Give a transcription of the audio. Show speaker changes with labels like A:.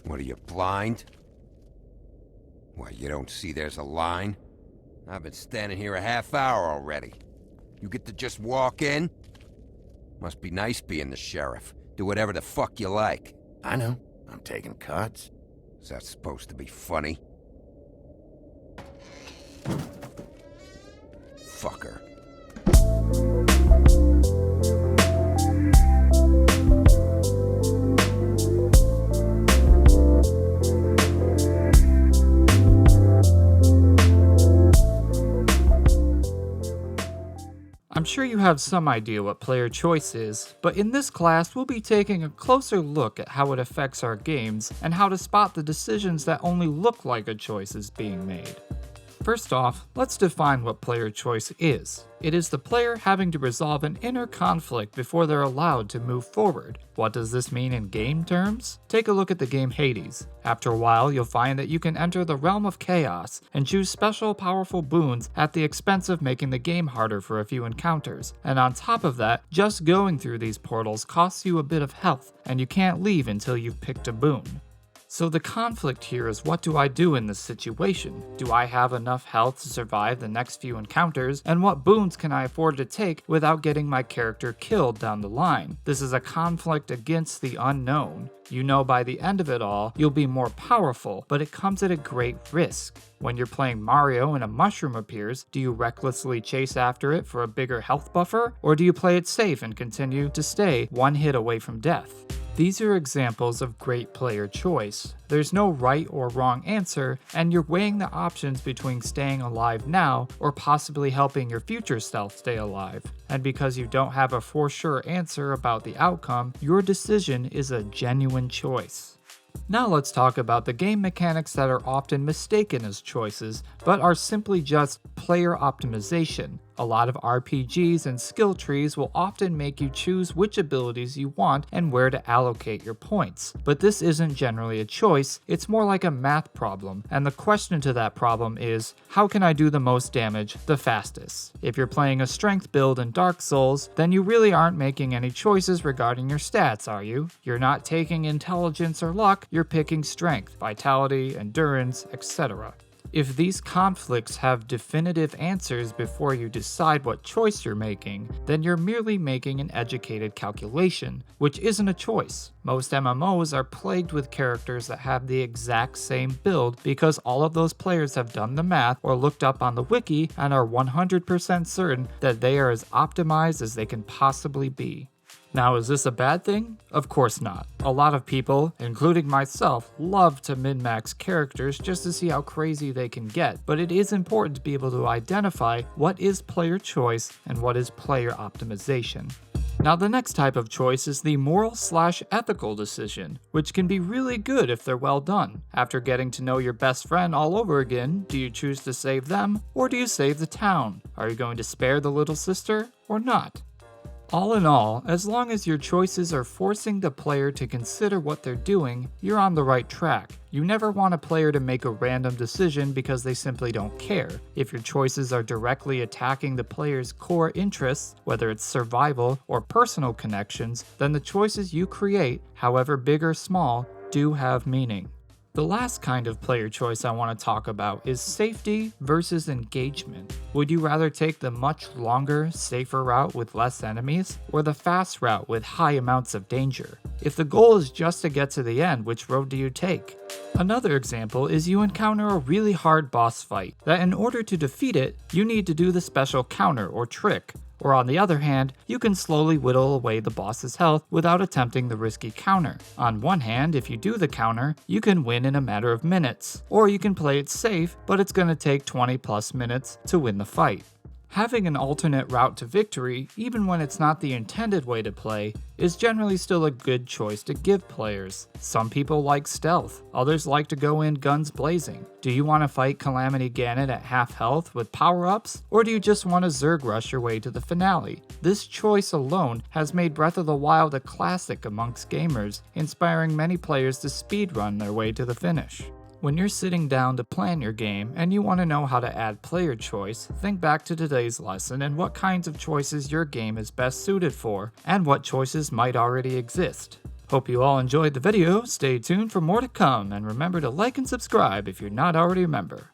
A: What are you, blind? Why, you don't see there's a line? I've been standing here a half hour already. You get to just walk in? Must be nice being the sheriff. Do whatever the fuck you like.
B: I know. I'm taking cuts.
A: Is that supposed to be funny? Fucker.
C: I'm sure you have some idea what player choice is, but in this class we'll be taking a closer look at how it affects our games and how to spot the decisions that only look like a choice is being made. First off, let's define what player choice is. It is the player having to resolve an inner conflict before they're allowed to move forward. What does this mean in game terms? Take a look at the game Hades. After a while, you'll find that you can enter the realm of chaos and choose special powerful boons at the expense of making the game harder for a few encounters. And on top of that, just going through these portals costs you a bit of health, and you can't leave until you've picked a boon. So the conflict here is, what do I do in this situation? Do I have enough health to survive the next few encounters? And what boons can I afford to take without getting my character killed down the line? This is a conflict against the unknown. You know by the end of it all, you'll be more powerful, but it comes at a great risk. When you're playing Mario and a mushroom appears, do you recklessly chase after it for a bigger health buffer? Or do you play it safe and continue to stay one hit away from death? These are examples of great player choice. There's no right or wrong answer, and you're weighing the options between staying alive now or possibly helping your future self stay alive. And because you don't have a for sure answer about the outcome, your decision is a genuine choice. Now let's talk about the game mechanics that are often mistaken as choices, but are simply just player optimization. A lot of RPGs and skill trees will often make you choose which abilities you want and where to allocate your points. But this isn't generally a choice, it's more like a math problem, and the question to that problem is, how can I do the most damage the fastest? If you're playing a strength build in Dark Souls, then you really aren't making any choices regarding your stats, are you? You're not taking intelligence or luck, you're picking strength, vitality, endurance, etc. If these conflicts have definitive answers before you decide what choice you're making, then you're merely making an educated calculation, which isn't a choice. Most MMOs are plagued with characters that have the exact same build because all of those players have done the math or looked up on the wiki and are 100% certain that they are as optimized as they can possibly be. Now, is this a bad thing? Of course not. A lot of people, including myself, love to min-max characters just to see how crazy they can get, but it is important to be able to identify what is player choice and what is player optimization. Now, the next type of choice is the moral/ethical decision, which can be really good if they're well done. After getting to know your best friend all over again, do you choose to save them, or do you save the town? Are you going to spare the little sister, or not? All in all, as long as your choices are forcing the player to consider what they're doing, you're on the right track. You never want a player to make a random decision because they simply don't care. If your choices are directly attacking the player's core interests, whether it's survival or personal connections, then the choices you create, however big or small, do have meaning. The last kind of player choice I want to talk about is safety versus engagement. Would you rather take the much longer, safer route with less enemies, or the fast route with high amounts of danger? If the goal is just to get to the end, which road do you take? Another example is you encounter a really hard boss fight, that in order to defeat it, you need to do the special counter or trick. Or on the other hand, you can slowly whittle away the boss's health without attempting the risky counter. On one hand, if you do the counter, you can win in a matter of minutes. Or you can play it safe, but it's going to take 20 plus minutes to win the fight. Having an alternate route to victory, even when it's not the intended way to play, is generally still a good choice to give players. Some people like stealth, others like to go in guns blazing. Do you want to fight Calamity Ganon at half health with power-ups, or do you just want to Zerg rush your way to the finale? This choice alone has made Breath of the Wild a classic amongst gamers, inspiring many players to speedrun their way to the finish. When you're sitting down to plan your game and you want to know how to add player choice, think back to today's lesson and what kinds of choices your game is best suited for, and what choices might already exist. Hope you all enjoyed the video, stay tuned for more to come, and remember to like and subscribe if you're not already a member.